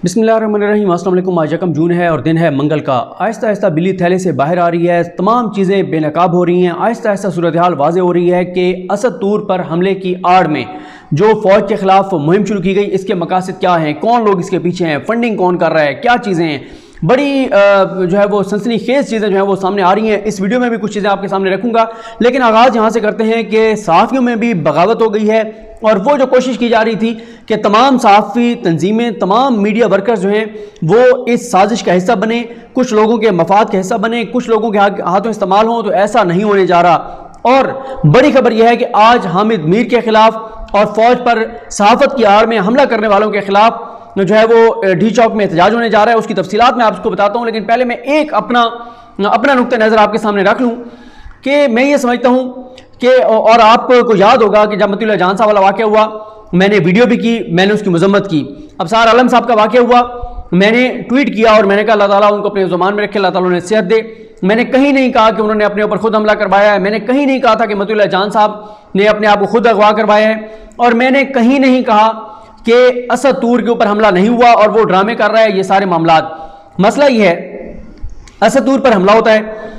बिस्मिल्लाहिर्रहमानिर्रहीम। अस्सलाम वालेकुम। आज यकम जून है और दिन है मंगल का। आहिस्ता आहिस्ता बिल्ली थैले से बाहर आ रही है, तमाम चीज़ें बेनकाब हो रही हैं। आहिस्ता आहिस्ता सूरत हाल वाज़े हो रही है कि असद तूर पर हमले की आड़ में जो फ़ौज के ख़िलाफ़ मुहिम शुरू की गई, इसके मकासद क्या हैं, कौन लोग इसके पीछे हैं, फंडिंग कौन कर रहा है, क्या चीज़ें हैं, बड़ी जो है वो सनसनीखेज़ चीज़ें जो है वो सामने आ रही हैं। इस वीडियो में भी कुछ चीज़ें आपके सामने रखूँगा, लेकिन आगाज़ यहाँ से करते हैं कि सहाफ़ियों में भी बगावत हो गई है और वो जो कोशिश की जा रही थी कि तमाम सहाफ़ी तंजीमें, तमाम मीडिया वर्कर्स जो हैं वो इस साजिश का हिस्सा बने, कुछ लोगों के मफाद का हिस्सा बने, कुछ लोगों के हाथों इस्तेमाल हों, तो ऐसा नहीं होने जा रहा। और बड़ी खबर यह है कि आज हामिद मीर के खिलाफ और फौज पर सहाफ़त की आड़ में हमला करने वालों के खिलाफ जो है वो डी चौक में एहतजाज होने जा रहा है। उसकी तफसीलात मैं आपको बताता हूँ, लेकिन पहले मैं एक अपना नुक्ता नज़र आपके सामने रख लूँ कि मैं ये समझता हूँ कि, और आपको याद होगा कि जब मतुल्लाह जान साहब वाला वाक़या हुआ, मैंने वीडियो भी की, मैंने उसकी मजम्मत की। अब सार आलम साहब का वाक़या हुआ, मैंने ट्वीट किया और मैंने कहा अल्लाह ताला उनको अपने ज़ुबान में रखे, अल्लाह ताला उन्हें सेहत दे। मैंने कहीं नहीं कहा कि उन्होंने अपने ऊपर खुद हमला करवाया है, मैंने कहीं नहीं कहा था कि मतुल्लाह जान साहब ने अपने आप को खुद अगवा करवाया है, और मैंने कहीं नहीं कहा कि असद तूर के ऊपर हमला नहीं हुआ और वो ड्रामे कर रहा है। ये सारे मामलात, मसला ये है असद तूर पर हमला होता है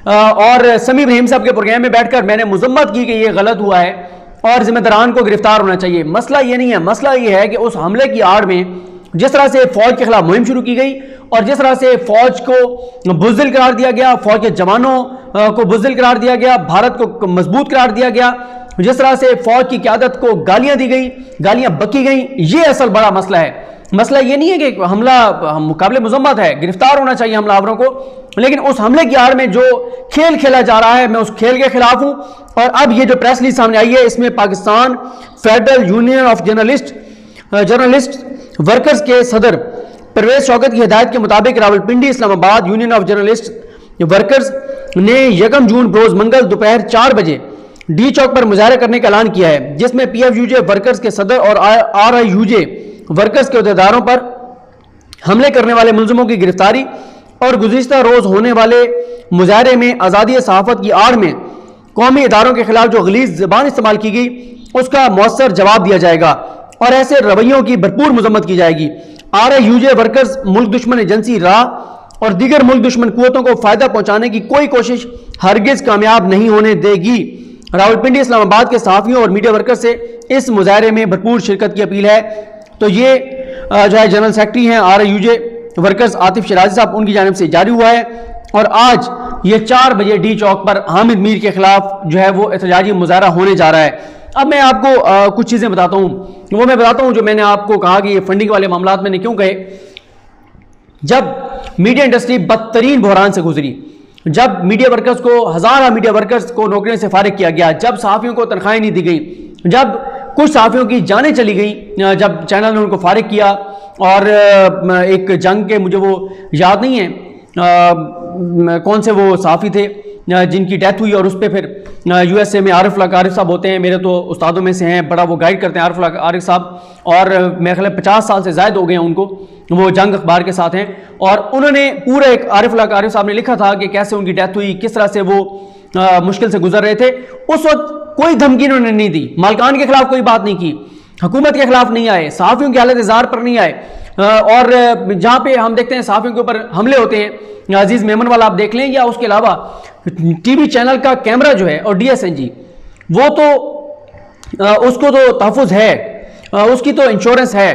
और समी इब्राहिम साहब के प्रोग्राम में बैठकर मैंने मजम्मत की कि ये गलत हुआ है और जिम्मेदारान को गिरफ्तार होना चाहिए। मसला ये नहीं है, मसला ये है कि उस हमले की आड़ में जिस तरह से फौज के खिलाफ मुहिम शुरू की गई और जिस तरह से फौज को बुज़दिल करार दिया गया, फौज के जवानों को बुज़दिल करार दिया गया, भारत को मजबूत करार दिया गया, जिस तरह से फौज की क़यादत को गालियां दी गई, गालियां बकी गई, ये असल बड़ा मसला है। मसला ये नहीं है कि हमला मुकाबले मुजम्मत है, गिरफ्तार होना चाहिए हमलावरों को, लेकिन उस हमले की आड़ में जो खेल खेला जा रहा है, मैं उस खेल के खिलाफ हूं। और अब ये जो प्रेस रिलीज सामने आई है, इसमें Pakistan federal union of journalist workers के सदर परवेज शौकत की हिदायत के मुताबिक Rawalpindi Islamabad union of journalist workers ने 1 जून रोज मंगल दोपहर 4 बजे डी चौक पर मुजाहरा करने का ऐलान किया है, जिसमें PFUJ वर्कर्स के सदर और RIUJ वर्कर्स के अहदेदारों पर हमले करने वाले मुलजिमों की गिरफ्तारी और गुज़िश्ता रोज होने वाले मुजाहरे में आज़ादी सहाफ़त की आड़ में कौमी इदारों के खिलाफ जो गलीज़ ज़बान इस्तेमाल की गई उसका मौसर जवाब दिया जाएगा और ऐसे रवैयों की भरपूर मजम्मत की जाएगी। RIUJ वर्कर्स मुल्क दुश्मन एजेंसी रा और दीगर मुल्क दुश्मन कुव्वतों को फ़ायदा पहुँचाने की कोई कोशिश हरगिज़ कामयाब नहीं होने देगी। रावलपिंडी इस्लामाबाद के सहाफ़ियों और मीडिया वर्कर्स से इस मुजाहरे में भरपूर शिरकत की अपील है। तो ये जो है जनरल सेक्रेटरी हैं RIUJ वर्कर्स आतिफ शराजी साहब, उनकी जानिब से जारी हुआ है और आज ये 4 बजे डी चौक पर हामिद मीर के खिलाफ जो है वो एहतजाजी मुजाहरा होने जा रहा है। अब मैं आपको कुछ चीज़ें बताता हूँ, वो मैं बताता हूँ जो मैंने आपको कहा कि ये फंडिंग वाले मामलात मैंने क्यों कहे। जब मीडिया इंडस्ट्री बदतरीन बहरान से गुजरी, जब मीडिया वर्कर्स को हज़ार मीडिया वर्कर्स को नौकरियों से फारिग किया गया, जब सहाफ़ियों को तनख्वाहें नहीं दी गई, जब कुछ सहाफ़ियों की जानें चली गई, जब चैनल ने उनको फारिग किया और एक जंग के, मुझे वो याद नहीं है कौन से वो सहाफ़ी थे जिनकी डेथ हुई, और उस पर फिर USA में आरिफ साहब होते हैं, मेरे तो उस्तादों में से हैं, बड़ा वो गाइड करते हैं आरिफ साहब, और मेरे ख्याल 50 साल से ज़ायद हो गए हैं उनको, वो जंग अखबार के साथ हैं, और उन्होंने पूरा एक आरिफ साहब ने लिखा था कि कैसे उनकी डेथ हुई, किस तरह से वो मुश्किल से गुजर रहे थे। उस वक्त कोई धमकी उन्होंने नहीं दी, मालकान के खिलाफ कोई बात नहीं की, हुकूमत के खिलाफ नहीं आए, सहाफ़ियों की हालत इज़हार पर नहीं आए। और जहाँ पे हम देखते हैं सहाफ़ियों के ऊपर हमले होते हैं, अजीज़ मेमन वाला आप देख लें, या उसके अलावा TV चैनल का कैमरा जो है और DSNG, वो तो उसको तो तहफ़्फ़ुज़ है, उसकी तो इंश्योरेंस है,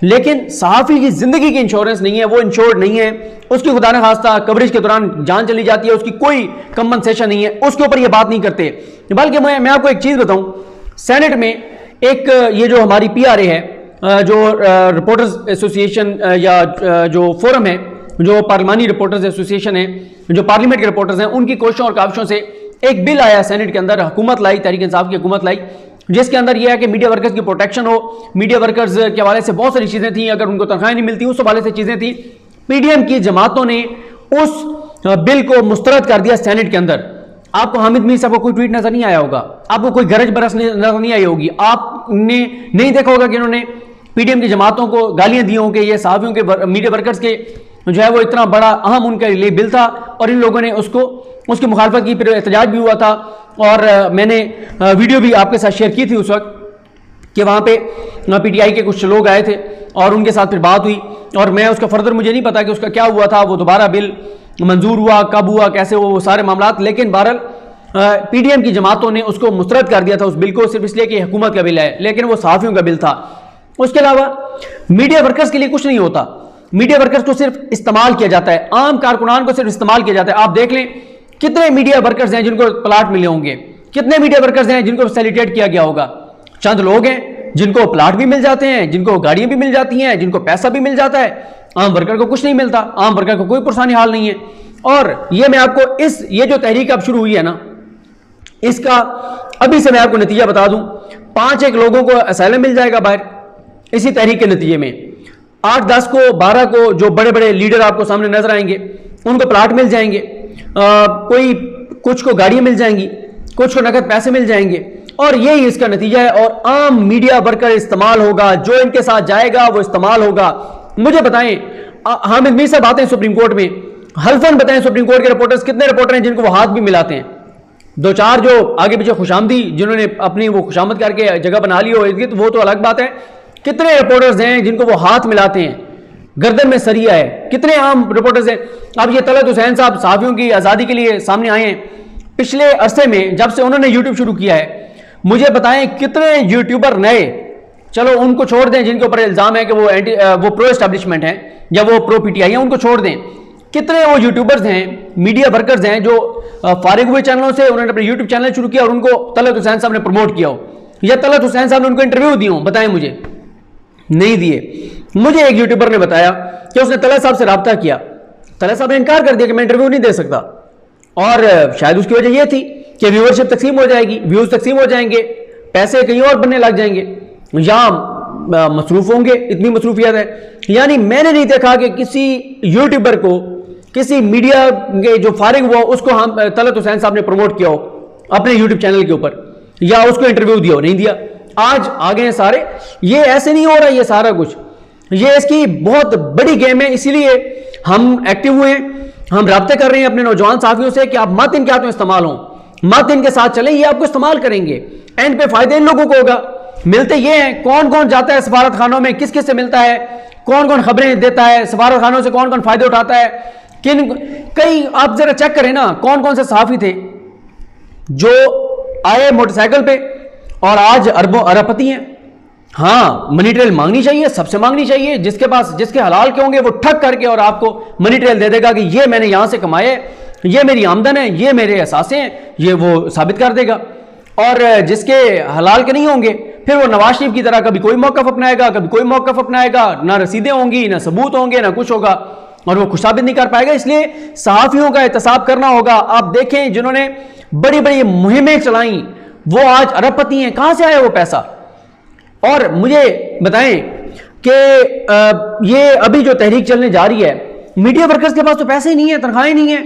लेकिन सहाफ़ी की ज़िंदगी की इंश्योरेंस नहीं है, वो इंश्योर्ड नहीं है, उसकी खुदा न खास्ता कवरेज के दौरान जान चली जाती है, उसकी कोई कंपनसेशन नहीं है, उसके ऊपर ये बात नहीं करते। बल्कि मैं आपको एक चीज़ बताऊं, सेनेट में एक ये जो हमारी PRA है, जो रिपोर्टर्स एसोसिएशन या जो फोरम है, जो पार्लिमानी रिपोर्टर्स एसोसिएशन है, जो पार्लियामेंट के रिपोर्टर्स हैं, उनकी कोशिशों और काविशों से एक बिल आया सेनेट के अंदर, हुकूमत लाई, तहरीक इंसाफ की हुकूमत लाई, जिसके अंदर यह है कि मीडिया वर्कर्स की प्रोटेक्शन हो। मीडिया वर्कर्स के हवाले से बहुत सारी चीज़ें थी, अगर उनको तनख्वाहें नहीं मिलती उस हवाले से चीज़ें थी। PDM की जमातों ने उस बिल को मुस्तरद कर दिया सेनेट के अंदर। आपको हामिद मीर साहब को कोई ट्वीट नजर नहीं आया होगा, आपको कोई गरज बरस नजर नहीं आई होगी, आपने नहीं देखा होगा कि इन्होंने PDM की जमातों को गालियां दी हों कि ये सहाफ़ियों के, मीडिया वर्कर्स के जो है वो इतना बड़ा अहम उनके लिए बिल था और इन लोगों ने उसकी मुखालफत की, फिर एहतजाज भी हुआ था। और मैंने वीडियो भी आपके साथ शेयर की थी उस वक्त कि वहाँ पे पीटीआई के कुछ लोग आए थे और उनके साथ फिर बात हुई, और मैं उसका फर्दर मुझे नहीं पता कि उसका क्या हुआ था, वो दोबारा बिल मंजूर हुआ, कब हुआ, कैसे, वो सारे मामला। लेकिन बहरहाल पीडीएम की जमातों ने उसको मुस्तरद कर दिया था उस बिल को, सिर्फ इसलिए कि हुकूमत का बिल है, लेकिन वो सहाफ़ियों का बिल था। उसके अलावा मीडिया वर्कर्स के लिए कुछ नहीं होता, मीडिया वर्कर्स को सिर्फ इस्तेमाल किया जाता है, आम कारकुनान को सिर्फ इस्तेमाल किया जाता है। आप देख लें कितने मीडिया वर्कर्स हैं जिनको प्लाट मिले होंगे, कितने मीडिया वर्कर्स हैं जिनको फैसिलिटेट किया गया होगा। चंद लोग हैं जिनको प्लाट भी मिल जाते हैं, जिनको गाड़ियां भी मिल जाती हैं, जिनको पैसा भी मिल जाता है। आम वर्कर को कुछ नहीं मिलता, आम वर्कर को कोई पुरसानी हाल नहीं है। और ये मैं आपको ये जो तहरीक अब शुरू हुई है ना, इसका अभी से मैं आपको नतीजा बता दूं, 5-1 लोगों को असाइलम मिल जाएगा बाहर इसी तहरीक के नतीजे में। 8-10 को 12 को जो बड़े बड़े लीडर आपको सामने नजर आएंगे उनको प्लाट मिल जाएंगे, कुछ को गाड़ियां मिल जाएंगी, कुछ को नकद पैसे मिल जाएंगे, और यही इसका नतीजा है। और आम मीडिया वर्कर इस्तेमाल होगा, जो इनके साथ जाएगा वो इस्तेमाल होगा। मुझे बताएं, हामिद मीर साहब आते हैं सुप्रीम कोर्ट में, हल्फन बताएं सुप्रीम कोर्ट के रिपोर्टर्स कितने रिपोर्टर हैं जिनको वो हाथ भी मिलाते हैं। 2-4 जो आगे पीछे खुशामदी जिन्होंने अपनी वो खुशामद करके जगह बना ली हो, तो वो तो अलग बात है। कितने रिपोर्टर्स हैं जिनको वो हाथ मिलाते हैं, गर्दन में सरिया है, कितने आम रिपोर्टर्स हैं। अब ये तलत हुसैन साहब सहाफियों की आज़ादी के लिए सामने आए हैं पिछले अरसे में, जब से उन्होंने यूट्यूब शुरू किया है। मुझे बताएं कितने यूट्यूबर नए, चलो उनको छोड़ दें जिनके ऊपर इल्ज़ाम है कि वो प्रो एस्टैब्लिशमेंट हैं या वो प्रो पीटीआई हैं, उनको छोड़ दें। कितने वो यूट्यूबर्स हैं, मीडिया वर्कर्स हैं जो फारिग हुए चैनलों से उन्होंने अपने यूट्यूब चैनल शुरू किया और उनको तलत हुसैन साहब ने प्रमोट किया हो, या तलत हुसैन साहब ने उनको इंटरव्यू दिए हो, बताएं मुझे। नहीं दिए। मुझे एक यूट्यूबर ने बताया कि उसने तलत साहब से रब्ता किया, तलत साहब ने इनकार कर दिया कि मैं इंटरव्यू नहीं दे सकता, और शायद उसकी वजह यह थी कि व्यूअरशिप तकसीम हो जाएगी, व्यूज तकसीम हो जाएंगे, पैसे कहीं और बनने लग जाएंगे, या मसरूफ होंगे, इतनी मसरूफियत है। यानी मैंने नहीं देखा कि किसी यूट्यूबर को, किसी मीडिया के जो फारिग हुआ उसको हम तलत हुसैन साहब ने प्रमोट किया हो अपने यूट्यूब चैनल के ऊपर, या उसको इंटरव्यू दिया हो, नहीं दिया। आज आ गए सारे, ये ऐसे नहीं हो रहा, ये सारा कुछ, ये इसकी बहुत बड़ी गेम है। इसीलिए हम एक्टिव हुए हैं, हम राब्ते कर रहे हैं अपने नौजवान साथियों से कि आप मत इनके हाथों इस्तेमाल हो, मत इनके साथ चले, ये आपको इस्तेमाल करेंगे, एंड पे फायदे इन लोगों को होगा। मिलते ये हैं, कौन कौन जाता है सफारत खानों में, किस किस से मिलता है, कौन कौन खबरें देता है, सफारत खानों से कौन कौन फायदे उठाता है, कई आप जरा चेक करें ना, कौन कौन से सहाफी थे जो आए मोटरसाइकिल पे और आज अरबपति हैं। हाँ, मनी ट्रेल मांगनी चाहिए, सबसे मांगनी चाहिए, जिसके पास, जिसके हलाल के होंगे वो ठग करके और आपको मनी ट्रेल दे देगा कि ये मैंने यहां से कमाए, ये मेरी आमदन है, ये मेरे एहसास हैं, ये वो साबित कर देगा। और जिसके हलाल के नहीं होंगे फिर वो नवाज शरीफ की तरह कभी कोई मौकफ अपनाएगा, कभी कोई मौकफ अपनाएगा, ना रसीदें होंगी, ना सबूत होंगे, ना कुछ होगा, और वो खुश साबित नहीं कर पाएगा। इसलिए सहाफियों का एहतसाब करना होगा। आप देखें जिन्होंने बड़ी बड़ी मुहिमें चलाई वो आज अरबपति हैं, कहां से आया वो पैसा। और मुझे बताएं कि ये अभी जो तहरीक चलने जा रही है, मीडिया वर्कर्स के पास तो पैसे ही नहीं है, तनख्वाहें नहीं है,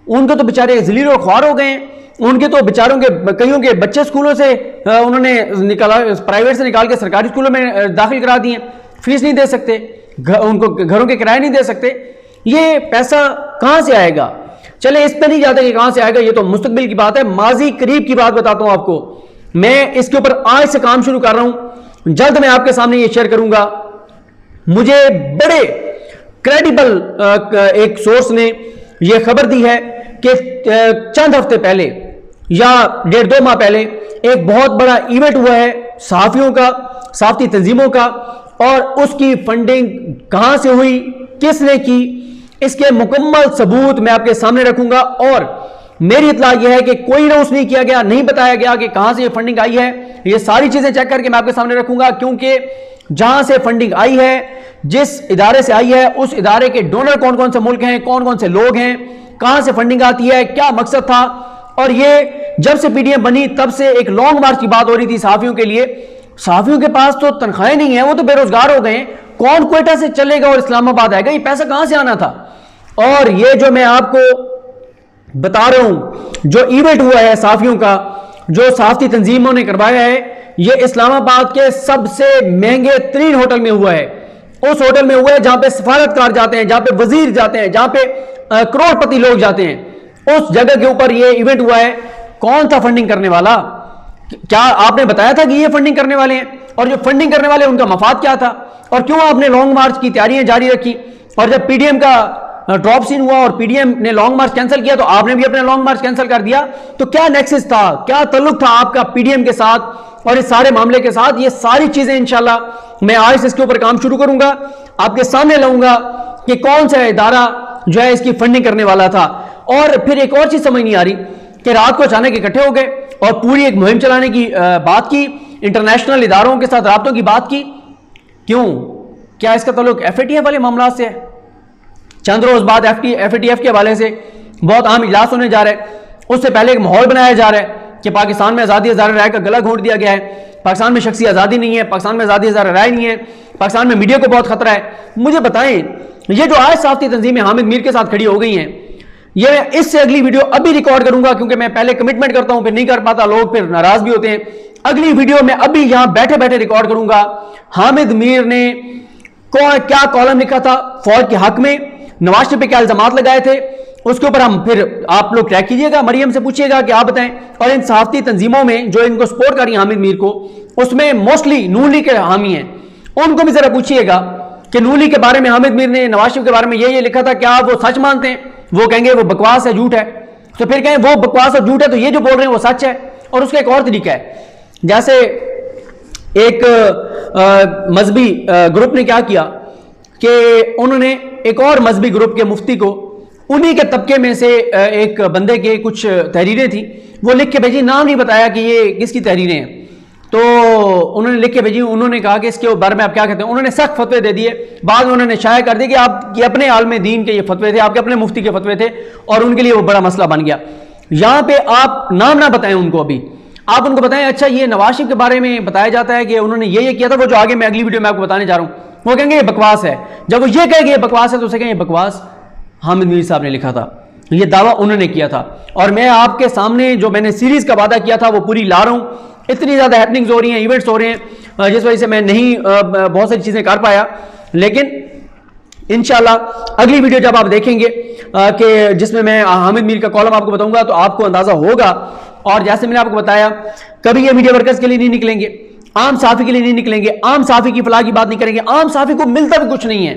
उनको तो बेचारे ज़लील और ख्वार हो गए हैं। उनके तो बेचारों के कईयों के बच्चे स्कूलों से उन्होंने निकाला, प्राइवेट से निकाल के सरकारी स्कूलों में दाखिल करा दिए, फीस नहीं दे सकते, उनको घरों के किराए नहीं दे सकते। ये पैसा कहां से आएगा? चले इस पर नहीं जाते कि कहां से आएगा, ये तो मुस्तकबिल की बात है। माजी करीब की बात बताता हूं आपको, मैं इसके ऊपर आज से काम शुरू कर रहा हूं, जल्द मैं आपके सामने ये शेयर करूंगा। मुझे बड़े क्रेडिबल एक सोर्स ने यह खबर दी है कि चंद हफ्ते पहले या 1.5-2 माह पहले एक बहुत बड़ा इवेंट हुआ है सहाफियों का, सहाफती तंजीमों का, और उसकी फंडिंग कहां से हुई, किसने की, इसके मुकम्मल सबूत मैं आपके सामने रखूंगा। और मेरी इत्तला यह है कि कोई अनाउंस नहीं किया गया, नहीं बताया गया कि कहां से ये फंडिंग आई है। ये सारी चीजें चेक करके मैं आपके सामने रखूंगा, क्योंकि जहां से फंडिंग आई है, जिस इदारे से आई है, उस इदारे के डोनर कौन कौन से मुल्क हैं, कौन कौन से लोग हैं, कहां से फंडिंग आती है, क्या मकसद था। और ये जब से पीडीएम बनी तब से एक लॉन्ग मार्च की बात हो रही थी सहाफियों के लिए। सहाफियों के पास तो तनख्वाहें नहीं है, वो तो बेरोजगार हो गए, कौन क्वेटा से चलेगा और इस्लामाबाद आएगा, ये पैसा कहां से आना था। और ये जो मैं आपको बता रहा हूं, जो इवेंट हुआ है सहाफियों का, जो सहाफती तंजीमों ने करवाया है, ये इस्लामाबाद के सबसे महंगे 3 होटल में हुआ है। उस होटल में हुआ है जहां पे सफारतकार जाते हैं, जहां पे वजीर जाते हैं, जहां पे करोड़पति लोग जाते हैं, उस जगह के ऊपर ये इवेंट हुआ है। कौन था फंडिंग करने वाला? क्या आपने बताया था कि ये फंडिंग करने वाले हैं? और जो फंडिंग करने वाले उनका मफाद क्या था, और क्यों आपने लॉन्ग मार्च की तैयारियां जारी रखी, और जब पीडीएम का ड्रॉप सीन हुआ और पीडीएम ने लॉन्ग मार्च कैंसिल किया तो आपने भी अपना लॉन्ग मार्च कैंसिल कर दिया। तो क्या नेक्सस था, क्या ताल्लुक था आपका पीडीएम के साथ और इस सारे मामले के साथ? ये सारी चीजें इंशाल्लाह मैं आज इसके ऊपर काम शुरू करूंगा, आपके सामने लाऊंगा कि कौन सा इदारा जो है इसकी फंडिंग करने वाला था। और फिर एक और चीज समझ नहीं आ रही कि रात को अचानक इकट्ठे हो गए और पूरी एक मुहिम चलाने की बात की, इंटरनेशनल इदारों के साथ राब्तों की बात की। क्यों? क्या इसका ताल्लुक एफएटीएफ वाले मामला से है? चंद रोज बाद एफएटीएफ के हवाले से बहुत अहम इजलास होने जा रहा है, उससे पहले एक माहौल बनाया जा रहा है कि पाकिस्तान में आज़ादी हज़ार राय का गला घोंट दिया गया है, पाकिस्तान में शख्सी आज़ादी नहीं है, पाकिस्तान में आज़ादी हज़ार राय नहीं है, पाकिस्तान में मीडिया को बहुत खतरा है। मुझे बताएं, ये जो आज साफ्ती तंजीमें हामिद मीर के साथ खड़ी हो गई हैं, ये इससे अगली वीडियो अभी रिकॉर्ड करूंगा, क्योंकि मैं पहले कमिटमेंट करता हूं फिर नहीं कर पाता, लोग फिर नाराज भी होते हैं। अगली वीडियो में अभी यहां बैठे बैठे रिकॉर्ड करूंगा हामिद मीर ने क्या कॉलम लिखा था फौज के हक में, नवाज शरीफ पे क्या इल्जामात लगाए थे, उसके ऊपर हम फिर आप लोग ट्रैक कीजिएगा, मरियम से पूछिएगा कि आप बताएं। और इन सहाफती तंजीमों में जो इनको सपोर्ट कर रही है हामिद मीर को, उसमें मोस्टली नून लीग के हामी हैं, उनको भी जरा पूछिएगा कि नून लीग के बारे में हामिद मीर ने नवाज शरीफ के बारे में ये लिखा था, क्या वो सच मानते हैं? वो कहेंगे वो बकवास है, झूठ है। तो फिर कहें वो बकवास और झूठ है तो ये जो बोल रहे हैं वो सच है। और उसका एक और तरीका है, जैसे एक मजहबी ग्रुप ने क्या किया कि उन्होंने एक और मजहबी ग्रुप के मुफ्ती को, उन्हीं के तबके में से एक बंदे के कुछ तहरीरें थी, वो लिख के भेजी, नाम नहीं बताया कि ये किसकी तहरीरें हैं, तो उन्होंने लिख के भेजी। उन्होंने कहा कि इसके बारे में आप क्या कहते हैं? उन्होंने सख्त फतवे दे दिए, बाद में उन्होंने शाया कर दिया कि आप ये अपने आलम दीन के ये फतवे थे, आपके अपने मुफ्ती के फतवे थे, और उनके लिए वो बड़ा मसला बन गया। यहां पे आप नाम ना बताएं उनको, अभी आप उनको बताएं अच्छा ये नवाज शरीफ के बारे में बताया जाता है कि उन्होंने ये किया था, वो जो आगे मैं अगली वीडियो में आपको बताने जा रहा हूं, वो कहेंगे ये बकवास है। जब वो ये कहेंगे ये बकवास है तो उसे कहेंगे बकवास हामिद मीर साहब ने लिखा था, ये दावा उन्होंने किया था। और मैं आपके सामने जो मैंने सीरीज का वादा किया था वो पूरी ला रहा हूं। इतनी ज्यादा हैपनिंग्स हो रही हैं, इवेंट्स हो रहे हैं, जिस वजह से मैं नहीं बहुत सारी चीजें कर पाया, लेकिन इंशाल्लाह अगली वीडियो जब आप देखेंगे कि जिसमें मैं हामिद मीर का कॉलम आपको बताऊंगा तो आपको अंदाजा होगा। और जैसे मैंने आपको बताया, कभी ये मीडिया वर्कर्स के लिए नहीं निकलेंगे, आम साफी के लिए नहीं निकलेंगे, आम साफी की फलाह की बात नहीं करेंगे, आम साफी को मिलता भी कुछ नहीं है।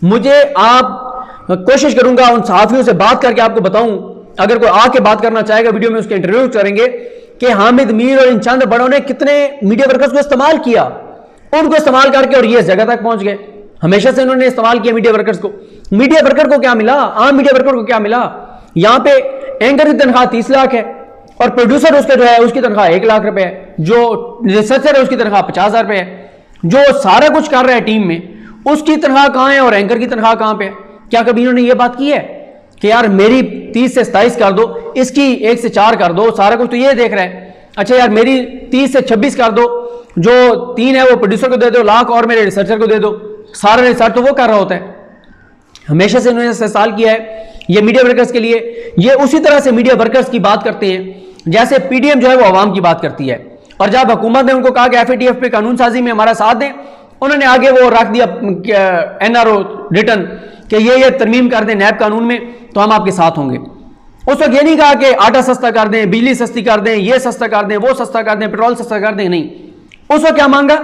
मुझे आप कोशिश करूंगा उन सहाफियों से बात करके आपको बताऊं, अगर कोई आके बात करना चाहेगा वीडियो में उसके इंटरव्यू करेंगे कि हामिद मीर और इन चंद बड़ों ने कितने मीडिया वर्कर्स को इस्तेमाल किया, उनको इस्तेमाल करके और ये इस जगह तक पहुंच गए। हमेशा से उन्होंने इस्तेमाल किया मीडिया वर्कर्स को। मीडिया वर्कर को क्या मिला? आम मीडिया वर्कर को क्या मिला? यहां पे एंकर की तनख्वाह 30 लाख है और प्रोड्यूसर उसका जो है उसकी तनख्वाह 1 लाख रुपए है, जो रिसर्चर है उसकी तनख्वाह 50,000 रुपए है, जो सारा कुछ कर रहा है टीम में उसकी तनख्वाह कहां है और एंकर की तनख्वाह कहां पे है? क्या कभी इन्होंने ये बात की है कि यार मेरी 30 से 27 कर दो, इसकी 1 से 4 कर दो, सारा कुछ तो ये देख रहा है। अच्छा यार मेरी 30 से 26 कर दो, जो 3 है वो प्रोड्यूसर को दे दो लाख और मेरे रिसर्चर को दे दो, सारा रिसर्च तो वो कर रहा होता है। हमेशा से इन्होंने इस्तेमाल किया है ये मीडिया वर्कर्स के लिए। ये उसी तरह से मीडिया वर्कर्स की बात करते हैं जैसे पीडीएम जो है वो अवाम की बात करती है। और जब हुकूमत ने उनको कहा कि एफएटीएफ पे कानून साजी में हमारा साथ दें, उन्होंने आगे वो रख दिया एनआरओ रिटर्न कि ये तरमीम कर दें नैब कानून में तो हम आपके साथ होंगे। उस वक्त ये नहीं कहा कि आटा सस्ता कर दें, बिजली सस्ती कर दें, ये सस्ता कर दें, वो सस्ता कर दें, पेट्रोल सस्ता कर दें, नहीं। उस वक्त क्या मांगा?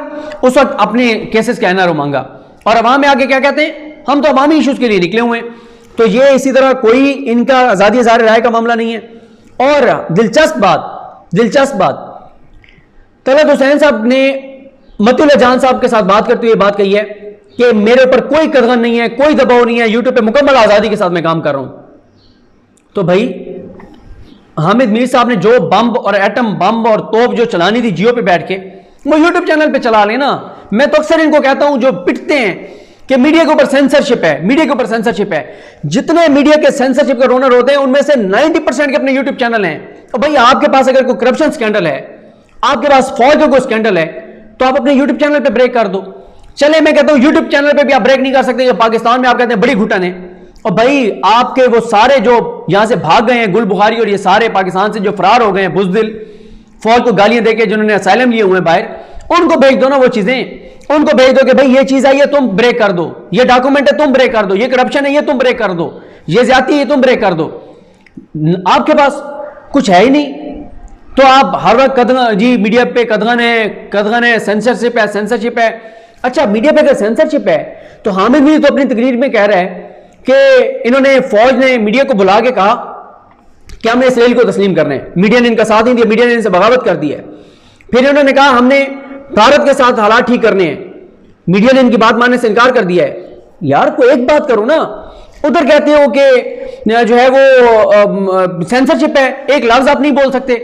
उस वक्त अपने केसेस का एनआरओ मांगा। और अवाम में आगे क्या कहते हैं? हम तो अवामी इश्यूज के लिए निकले हुए हैं। तो ये इसी तरह कोई इनका आजादी हज़ार राय का मामला नहीं है। और दिलचस्प बात तलत हुसैन साहब ने मतीउल्लाह जान साहब के साथ बात करते हुए बात कही है कि मेरे ऊपर कोई कदगन नहीं है, कोई दबाव नहीं है, यूट्यूब पे मुकम्मल आज़ादी के साथ मैं काम कर रहा हूं। तो भाई हामिद मीर साहब ने जो बम और एटम बम और तोप जो चलानी थी जियो पे बैठ के, वो यूट्यूब चैनल पे चला लेना। मैं तो अक्सर इनको कहता हूं जो पिटते हैं कि मीडिया के ऊपर सेंसरशिप है, मीडिया के ऊपर सेंसरशिप है, जितने मीडिया के सेंसरशिप के रोनर होते हैं उनमें से 90% के अपने यूट्यूब चैनल हैं। तो भाई आपके पास अगर कोई करप्शन स्कैंडल है, आपके पास फौज का कोई स्कैंडल है, तो आप अपने यूट्यूब चैनल पे ब्रेक कर दो। चले मैं कहता हूं यूट्यूब चैनल पे भी आप ब्रेक नहीं कर सकते, पाकिस्तान में आप कहते हैं बड़ी घुटन है। और भाई आपके वो सारे जो यहां से भाग गए हैं, गुल बुखारी और ये सारे पाकिस्तान से जो फरार हो गए हैं बुज़दिल, फौज को गालियां देके जिन्होंने असाइलम लिए हुए हैं बाहर, उनको भेज दो ना वो चीजें, उनको भेज दो कि भाई ये चीज आई है तुम ब्रेक कर दो, ये डॉक्यूमेंट है तुम ब्रेक कर दो, ये करप्शन है ये तुम ब्रेक कर दो, ये ज्यादती है तुम ब्रेक कर दो। आपके पास कुछ है ही नहीं, तो आप हर वक्त जी मीडिया पे कदगन है, सेंसरशिप है। अच्छा, मीडिया पे अगर सेंसरशिप है तो हामिद मीर तो अपनी तकरीर में कह रहा है कि इन्होंने फौज ने मीडिया को बुला के कहा कि हमने इसराइल को तस्लीम करना है। मीडिया ने इनका साथ नहीं दिया, मीडिया ने इनसे बगावत कर दी है। फिर इन्होंने कहा हमने भारत के साथ हालात ठीक करने हैं, मीडिया ने इनकी बात मानने से इनकार कर दिया है। यार कोई एक बात करो ना, उधर कहते हो कि जो है वो सेंसरशिप है, एक लफ्ज आप नहीं बोल सकते,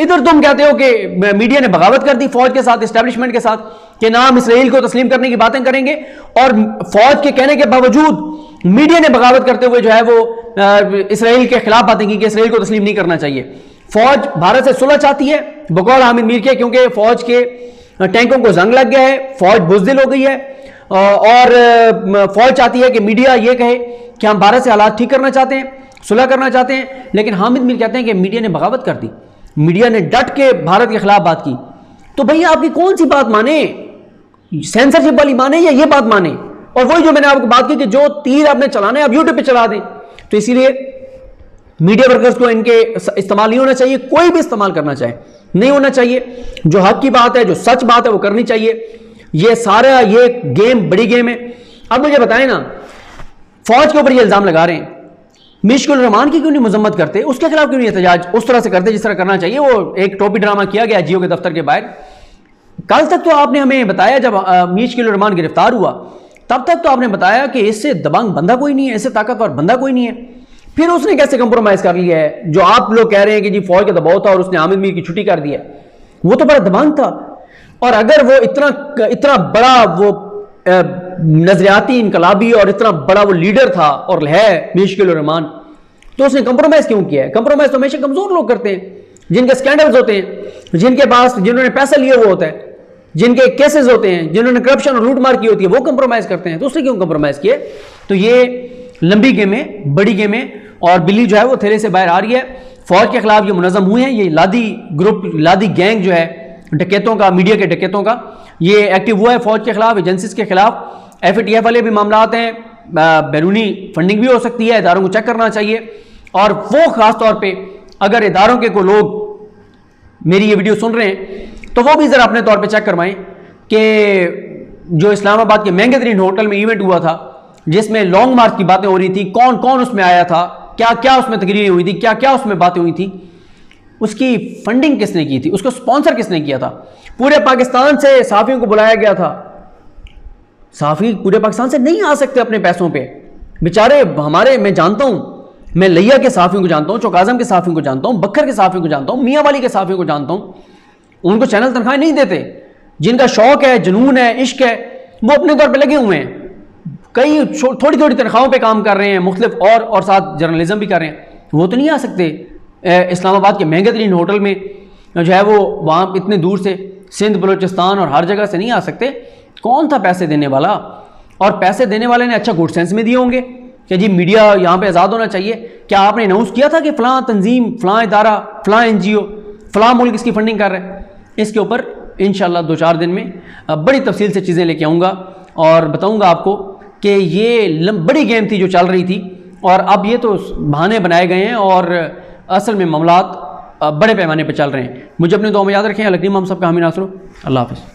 इधर तुम कहते हो कि मीडिया ने बगावत कर दी फौज के साथ, एस्टेब्लिशमेंट के साथ, कि नाम इसराइल को तस्लीम करने की बातें करेंगे, और फौज के कहने के बावजूद मीडिया ने बगावत करते हुए जो है वो इसराइल के खिलाफ बातें की कि इसराइल को तस्लीम नहीं करना चाहिए। फौज भारत से सुलह चाहती है बकौल हामिद मीर के, क्योंकि फौज के टैंकों को जंग लग गया है, फौज बुज़दिल हो गई है, और फौज चाहती है कि मीडिया ये कहे कि हम भारत से हालात ठीक करना चाहते हैं, सुलह करना चाहते हैं। लेकिन हामिद मीर कहते हैं कि मीडिया ने बगावत कर दी, मीडिया ने डट के भारत के खिलाफ बात की। तो भैया आपकी कौन सी बात माने, सेंसरशिप वाली माने या ये बात माने? और वही जो मैंने आपको बात की कि जो तीर आपने चलाना है आप यूट्यूब पे चला दें। तो इसीलिए मीडिया वर्कर्स को इनके इस्तेमाल नहीं होना चाहिए, कोई भी इस्तेमाल करना चाहे नहीं होना चाहिए। जो हक की बात है, जो सच बात है वो करनी चाहिए। ये सारा ये गेम बड़ी गेम है। अब मुझे बताएं ना, फौज के ऊपर ये इल्जाम लगा रहे हैं, मुश्किल रहमान की क्यों नहीं मजम्मत करते, उसके खिलाफ क्यों नहीं एहतजाज उस तरह से करते जिस तरह करना चाहिए? वो एक टोपी ड्रामा किया गया जियो के दफ्तर के बाहर। कल तक तो आपने हमें बताया, जब मुश्किल रहमान गिरफ्तार हुआ तब तक तो आपने बताया कि इससे दबंग बंदा कोई नहीं है, इससे ताकतवर बंदा कोई नहीं है। फिर उसने कैसे कंप्रोमाइज कर लिया है? जो आप लोग कह रहे हैं कि जी फौज का दबाव था और उसने हामिद मीर की छुट्टी कर दी है, वो तो बड़ा दबंग था। और अगर वो इतना बड़ा वो नजरियाती इनकलाबी और इतना बड़ा वो लीडर था और है मुश्किल रहमान, तो उसने कंप्रोमाइज क्यों किया है? कंप्रोमाइज तो हमेशा कमजोर लोग करते हैं, जिनके स्कैंडल्स होते हैं, जिनके पास जिन्होंने पैसा लिया वो होता है, जिनके केसेस होते हैं, जिन्होंने करप्शन और लूटमार की होती है, वो कंप्रोमाइज करते हैं। तो उसने क्यों कंप्रोमाइज किए? तो ये लंबी गेमें, बड़ी गेमें, और बिल्ली जो है वो थैले से बाहर आ रही है। फौज के खिलाफ ये मुनज़्ज़म हुए हैं, ये लादी ग्रुप, लादी गैंग जो है डकैतों का, मीडिया के डकैतों का, ये एक्टिव हुआ है फौज के खिलाफ, एजेंसीज के खिलाफ। FATF वाले भी मामला हैं, बैरूनी फंडिंग भी हो सकती है, इदारों को चेक करना चाहिए। और वो खास तौर पे अगर इदारों के को लोग मेरी ये वीडियो सुन रहे हैं तो वो भी जरा अपने तौर पे चेक करवाएं कि जो इस्लामाबाद के महंगे तरीन होटल में इवेंट हुआ था, जिसमें लॉन्ग मार्च की बातें हो रही थी, कौन कौन उसमें आया था, क्या क्या उसमें तकरीरें हुई थी, क्या क्या उसमें बातें हुई थी, उसकी फंडिंग किसने की थी, उसको स्पॉन्सर किसने किया था? पूरे पाकिस्तान से सहाफियों को बुलाया गया था। सहाफी पूरे पाकिस्तान से नहीं आ सकते अपने पैसों पे बेचारे। हमारे, मैं जानता हूं, मैं लिया के सहाफियों को जानता हूं, चौकाज़म के सहाफियों को जानता हूं, बखर के सहाफियों को जानता हूं, मियाँ वाली के सहाफियों को जानता हूं। उनको चैनल तनख्वाहें नहीं देते, जिनका शौक है, जुनून है, इश्क है, वो अपने तौर पे लगे हुए हैं। कई थोड़ी थोड़ी तनख्वाहों पे काम कर रहे हैं, मुख्तलिफ और साथ जर्नलिज्म भी कर रहे हैं। वो तो नहीं आ सकते इस्लामाबाद के महंगे तरीन होटल में जो है वो, वहाँ इतने दूर से सिंध, बलूचिस्तान और हर जगह से नहीं आ सकते। कौन था पैसे देने वाला? और पैसे देने वाले ने अच्छा गुड सेंस में दिए होंगे कि जी मीडिया यहाँ पे आज़ाद होना चाहिए। क्या आपने अनाउंस किया था कि फ़लाँ तंजीम, फ़लाँ इदारा, फ़लाँ NGO, फ़लाँ मुल्क इसकी फंडिंग कर रहे हैं? इसके ऊपर इंशाल्लाह 2-4 दिन में बड़ी तफसील से चीज़ें लेके आऊँगा और बताऊँगा आपको कि ये बड़ी गेम थी जो चल रही थी, और अब ये तो बहाने बनाए गए हैं और असल में मामलात बड़े पैमाने पर चल रहे हैं। मुझे अपने दुआ में याद रखें। अलकरीम हम सबका हामी नासरो। अल्लाह हाफ़िज़।